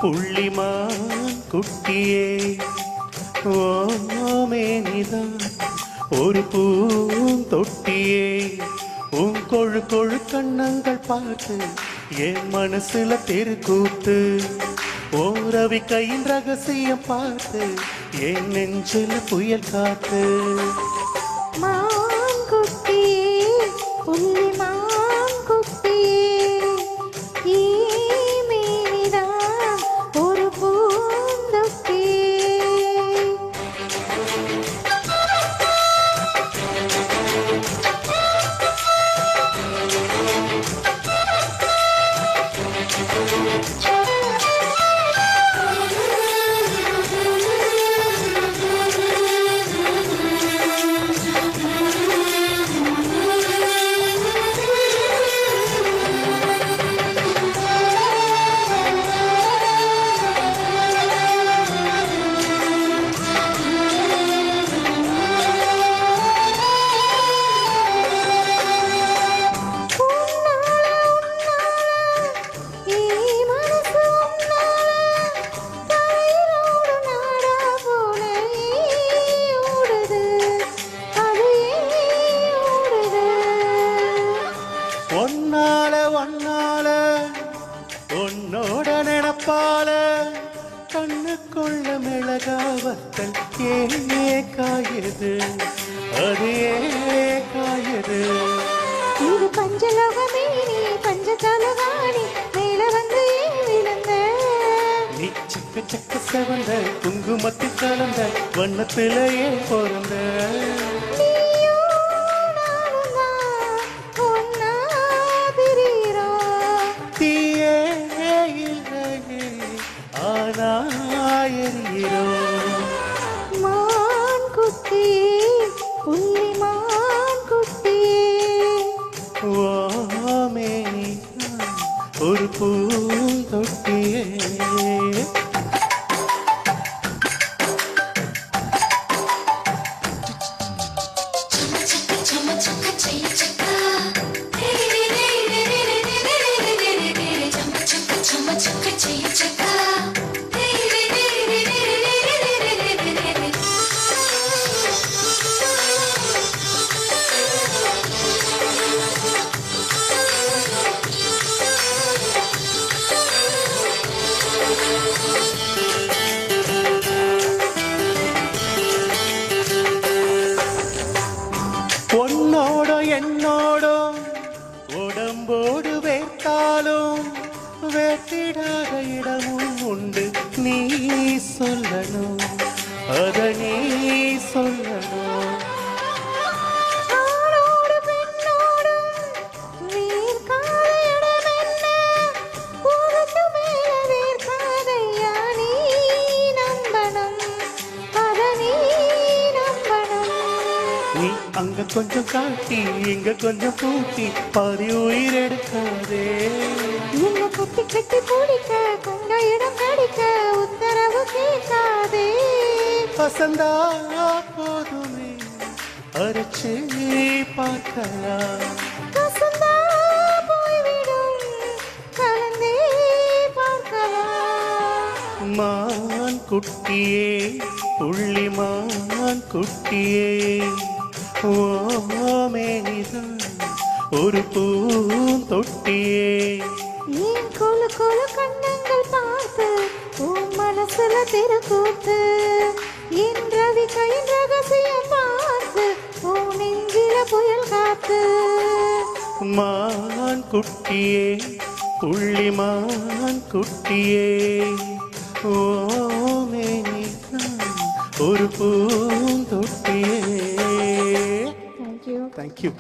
புள்ளிமான் குட்டியே ஓமேனிதான் ஒரு பூந்தொட்டியே உன் கொழு கொழு கண்ணங்கள் பார்த்து என் மனசுல தெருக்கூத்து ஓரவி கையின் ரகசியம் பார்த்து என் நெஞ்சில புயல் காத்து மான் குட்டியே புள்ளி மான் குட்டியே ஈமேனிதான் ஒரு பூந்தொட்டியே ஒன்னால உன்னோட நினப்பால கண்ணுக்குள்ள மிளகாவத்தல் ஏ காயுது அது ஏ காயுது இது பஞ்சலோகமே நீ பஞ்சதலவாணி மேல வந்து விழுந்த நீ சக்க சக்க செவந்த குங்குமத்தில் கலந்த வண்ணத்திலேயே பிறந்த மான் குட்டியே புள்ளி மான் குட்டியே ஓமேனி ஒரு பூந்தொட்டியே உன்னோட என்னோடோ உடம்போடு வேர்த்தாலும் வேட்டிடாத இடமும் உண்டு நீ சொல்லணும் அத நீ சொல்லணும் நீ அங்க கொஞ்சம் காட்டி இங்க கொஞ்சம் பூட்டி பாதி உயிர் எடுக்காதே என்ன கட்டி கட்டி பிடிக்க கொண்ட இடம் கடிக்க உத்தரவு கேட்காதே பசந்தா போதுமே அரைச்சு பார்க்கலாம் பசந்தா போய்விடும் கலந்தே பார்க்கலாம் மான் குட்டியே புள்ளி மான் குட்டியே ஓமேனிதான் ஒரு பூந்தொட்டியே ஏன் கொழு கொழு கண்ணங்கள் பார்த்து உன் மனசுல திருக்கூத்து என் ரவி கையின் ரகசியம் பார்த்து உன் நெஞ்சில புயல் காத்து மான் குட்டியே புள்ளி மான் குட்டியே ஓமேனிதான் ஒரு பூந்தொட்டியே. Thank you. Thank you.